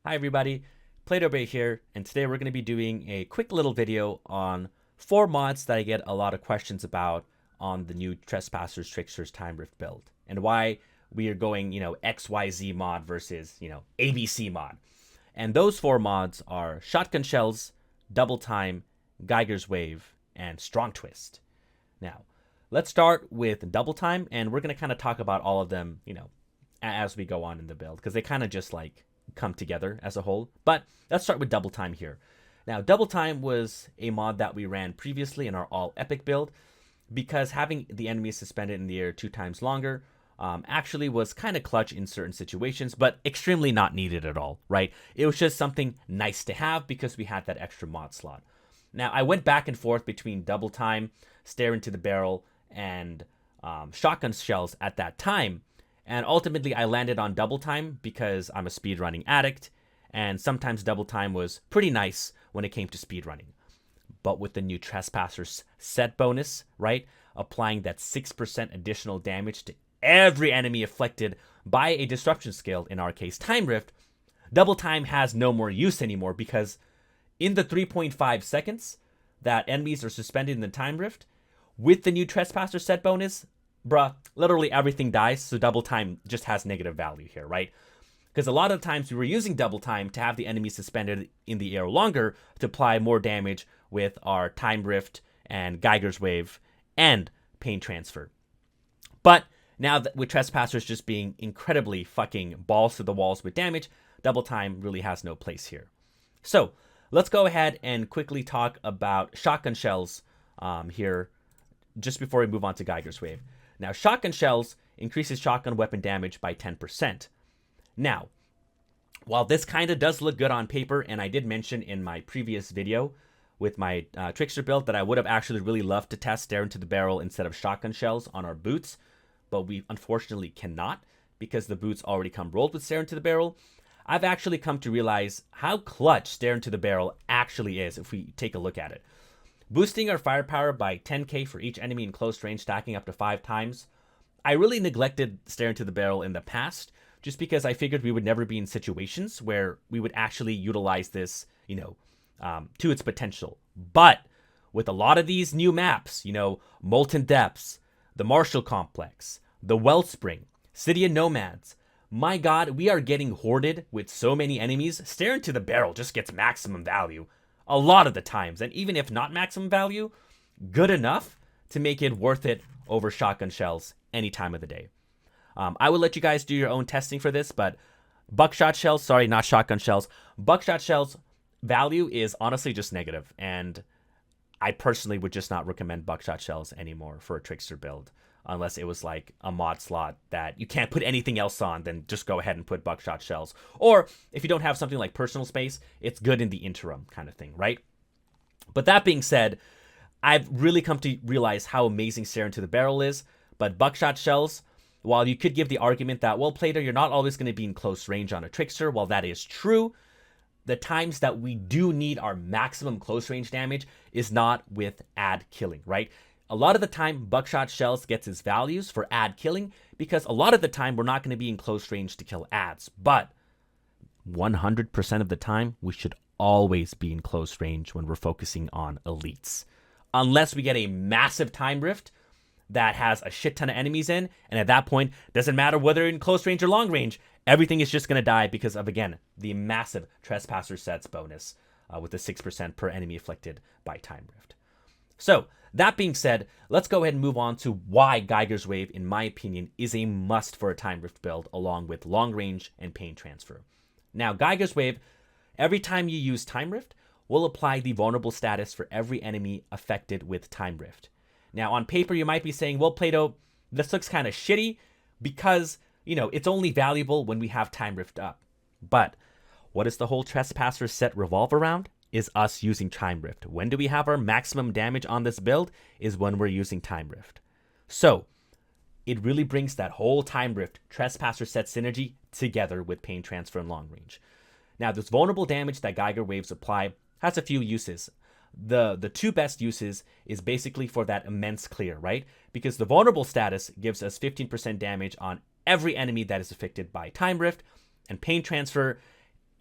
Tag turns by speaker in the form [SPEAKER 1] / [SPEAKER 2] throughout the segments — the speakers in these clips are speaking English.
[SPEAKER 1] Hi everybody, Play-Doh here, and today we're going to be doing a quick little video on 4 mods that I get a lot of questions about on the new Trespassers Tricksters Time Rift build, and why we are going, XYZ mod versus, ABC mod. And those 4 mods are Shotgun Shells, Double Time, Geiger's Wave, and Strong Twist. Now, let's start with Double Time, and we're going to kind of talk about all of them, as we go on in the build, because they kind of just come together as a whole. But let's start with Double Time here. Now, Double Time was a mod that we ran previously in our all epic build, because having the enemies suspended in the air 2 times longer actually was kind of clutch in certain situations, but extremely not needed at all, right? It was just something nice to have because we had that extra mod slot. Now, I went back and forth between Double Time, Stare into the Barrel, and Shotgun Shells at that time. And ultimately, I landed on Double Time because I'm a speedrunning addict, and sometimes Double Time was pretty nice when it came to speedrunning. But with the new Trespassers set bonus, right, applying that 6% additional damage to every enemy afflicted by a disruption skill, in our case Time Rift, Double Time has no more use anymore, because in the 3.5 seconds that enemies are suspended in the Time Rift, with the new Trespasser set bonus, bruh, literally everything dies, so Double Time just has negative value here, right? Because a lot of times we were using Double Time to have the enemy suspended in the air longer to apply more damage with our Time Rift and Geiger's Wave and Pain Transfer. But now that with Trespassers just being incredibly fucking balls to the walls with damage, Double Time really has no place here. So let's go ahead and quickly talk about Shotgun Shells here just before we move on to Geiger's Wave. Now, Shotgun Shells increases shotgun weapon damage by 10%. Now, while this kind of does look good on paper, and I did mention in my previous video with my Trickster build that I would have actually really loved to test Stare into the Barrel instead of Shotgun Shells on our boots, but we unfortunately cannot because the boots already come rolled with Stare into the Barrel, I've actually come to realize how clutch Stare into the Barrel actually is if we take a look at it. Boosting our firepower by 10k for each enemy in close range, stacking up to 5 times. I really neglected Stare into the Barrel in the past, just because I figured we would never be in situations where we would actually utilize this, to its potential. But with a lot of these new maps, Molten Depths, the Marshall Complex, the Wellspring, City of Nomads, my god, we are getting hoarded with so many enemies. Stare into the Barrel just gets maximum value a lot of the times, and even if not maximum value, good enough to make it worth it over Shotgun Shells any time of the day. I will let you guys do your own testing for this, but Buckshot Shells, sorry, not Shotgun Shells, Buckshot Shells value is honestly just negative, and I personally would just not recommend Buckshot Shells anymore for a Trickster build, unless it was like a mod slot that you can't put anything else on, then just go ahead and put Buckshot Shells. Or if you don't have something like personal space, it's good in the interim kind of thing, right? But that being said, I've really come to realize how amazing Stare into the Barrel is, but Buckshot Shells, while you could give the argument that, well, Play-Doh, you're not always going to be in close range on a Trickster, while that is true, the times that we do need our maximum close range damage is not with ad killing, right? A lot of the time, Buckshot Shells gets its values for ad killing because a lot of the time we're not going to be in close range to kill ads. But 100% of the time, we should always be in close range when we're focusing on elites. Unless we get a massive Time Rift that has a shit ton of enemies in, and at that point, doesn't matter whether in close range or long range, everything is just going to die because of, again, the massive Trespasser sets bonus with the 6% per enemy afflicted by Time Rift. So, that being said, let's go ahead and move on to why Geiger's Wave, in my opinion, is a must for a Time Rift build, along with long range and Pain Transfer. Now, Geiger's Wave, every time you use Time Rift, will apply the vulnerable status for every enemy affected with Time Rift. Now, on paper, you might be saying, well, Play-Doh, this looks kind of shitty because, it's only valuable when we have Time Rift up. But what does the whole Trespasser set revolve around? Is us using Time Rift. When do we have our maximum damage on this build? Is when we're using Time Rift. So, it really brings that whole Time Rift Trespasser set synergy together with Pain Transfer and long range. Now, this vulnerable damage that Geiger Waves apply has a few uses. The 2 best uses is basically for that immense clear, right? Because the vulnerable status gives us 15% damage on every enemy that is affected by Time Rift, and Pain Transfer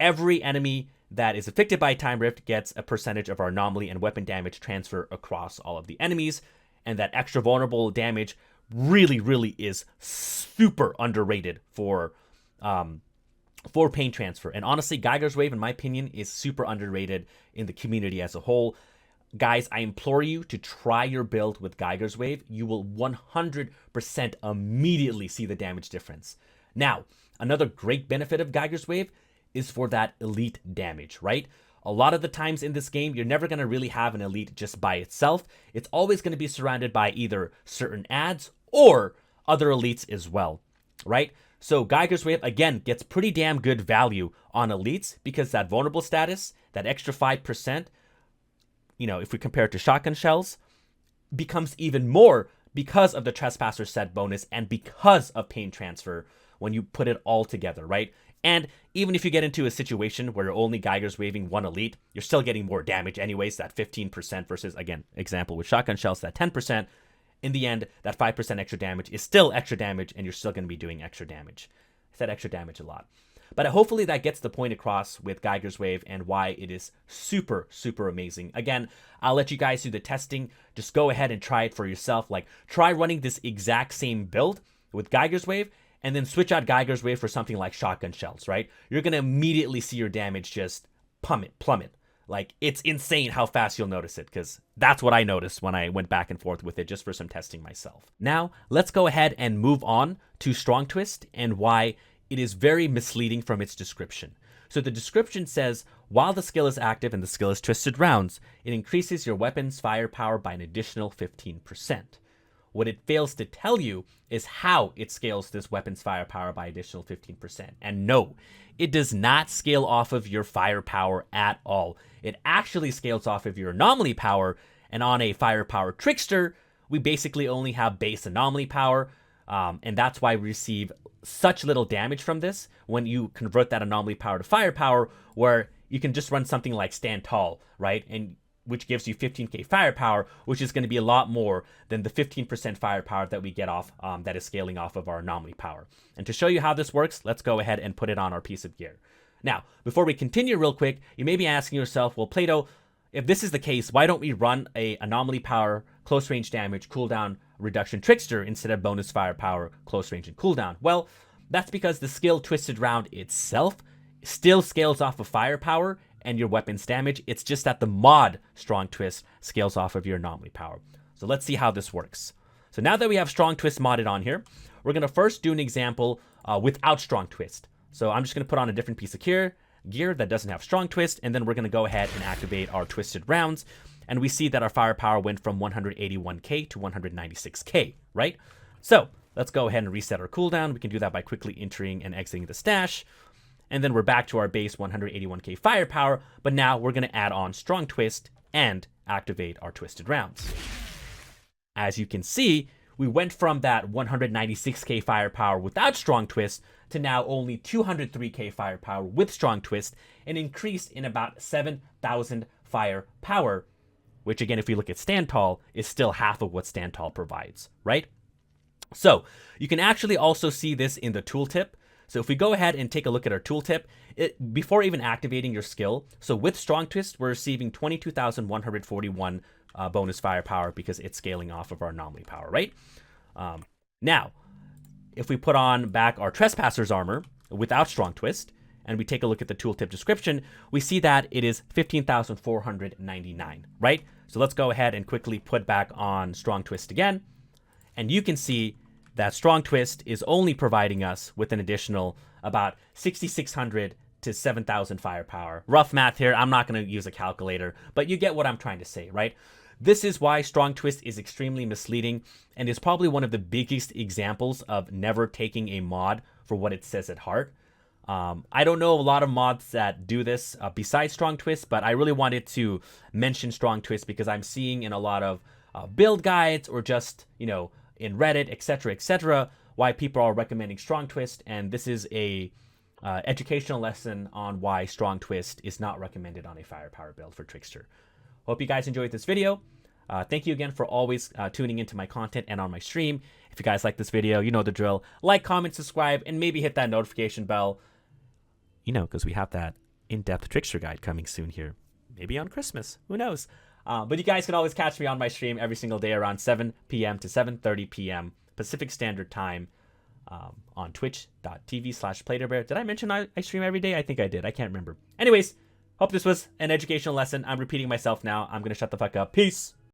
[SPEAKER 1] every enemy that is affected by Time Rift gets a percentage of our anomaly and weapon damage transfer across all of the enemies. And that extra vulnerable damage really is super underrated for pain transfer. And honestly, Geiger's Wave, in my opinion, is super underrated in the community as a whole. Guys, I implore you to try your build with Geiger's Wave. You will 100% immediately see the damage difference. Now, another great benefit of Geiger's Wave is for that elite damage, right? A lot of the times in this game, you're never going to really have an elite just by itself. It's always going to be surrounded by either certain adds or other elites as well, right? So Geiger's Wave, again, gets pretty damn good value on elites because that vulnerable status, that extra 5%, you know, if we compare it to Shotgun Shells, becomes even more because of the Trespasser set bonus and because of pain transfer when you put it all together, right? And even if you get into a situation where you're only Geiger's Waving one elite, you're still getting more damage anyways, that 15% versus, again, example with Shotgun Shells, that 10%. In the end, that 5% extra damage is still extra damage, and you're still going to be doing extra damage. I said extra damage a lot. But hopefully that gets the point across with Geiger's Wave and why it is super amazing. Again, I'll let you guys do the testing. Just go ahead and try it for yourself. Like, try running this exact same build with Geiger's Wave, and then switch out Geiger's Wave for something like Shotgun Shells, right? You're going to immediately see your damage just plummet. Like, it's insane how fast you'll notice it, because that's what I noticed when I went back and forth with it just for some testing myself. Now, let's go ahead and move on to Strong Twist and why it is very misleading from its description. So the description says, while the skill is active and the skill is Twisted Rounds, it increases your weapon's firepower by an additional 15%. What it fails to tell you is how it scales this weapon's firepower by additional 15%. And no, it does not scale off of your firepower at all. It actually scales off of your anomaly power, and on a firepower Trickster, we basically only have base anomaly power, and that's why we receive such little damage from this when you convert that anomaly power to firepower, where you can just run something like Stand Tall, right? And which gives you 15k firepower, which is going to be a lot more than the 15% firepower that we get off, that is scaling off of our anomaly power. And to show you how this works, let's go ahead and put it on our piece of gear. Now, before we continue real quick, you may be asking yourself, well, Plato, if this is the case, why don't we run a anomaly power, close range damage, cooldown reduction Trickster instead of bonus firepower, close range and cooldown? Well, that's because the skill Twisted Round itself still scales off of firepower and your weapon's damage. It's just that the mod Strong Twist scales off of your anomaly power. So let's see how this works. So now that we have Strong Twist modded on here, we're going to first do an example without Strong Twist. So I'm just going to put on a different piece of gear that doesn't have Strong Twist, and then we're going to go ahead and activate our Twisted Rounds. And we see that our firepower went from 181k to 196k, right? So let's go ahead and reset our cooldown. We can do that by quickly entering and exiting the stash. And then we're back to our base 181k firepower, but now we're going to add on Strong Twist and activate our Twisted Rounds. As you can see, we went from that 196k firepower without Strong Twist to now only 203k firepower with Strong Twist, and increased in about 7,000 firepower, which again, if we look at Stand Tall, is still half of what Stand Tall provides, right? So you can actually also see this in the tooltip. So if we go ahead and take a look at our tooltip, before even activating your skill, so with Strong Twist, we're receiving 22,141 bonus firepower because it's scaling off of our anomaly power, right? Now, if we put on back our Trespassers armor without Strong Twist, and we take a look at the tooltip description, we see that it is 15,499, right? So let's go ahead and quickly put back on Strong Twist again, and you can see that Strong Twist is only providing us with an additional about 6,600 to 7,000 firepower. Rough math here, I'm not going to use a calculator, but you get what I'm trying to say, right? This is why Strong Twist is extremely misleading and is probably one of the biggest examples of never taking a mod for what it says at heart. I don't know a lot of mods that do this besides Strong Twist, but I really wanted to mention Strong Twist because I'm seeing in a lot of build guides or just, you know, in Reddit, etc., why people are recommending Strong Twist, and this is a educational lesson on why Strong Twist is not recommended on a firepower build for Trickster. Hope you guys enjoyed this video. Thank you again for always tuning into my content and on my stream. If you guys like this video, you know the drill. Like, comment, subscribe, and maybe hit that notification bell. You know, because we have that in-depth Trickster guide coming soon here. Maybe on Christmas. Who knows? But you guys can always catch me on my stream every single day around 7 p.m. to 7:30 p.m. Pacific Standard Time on twitch.tv/PlayDohBear. Did I mention I stream every day? I think I did. I can't remember. Anyways, hope this was an educational lesson. I'm repeating myself now. I'm going to shut the fuck up. Peace.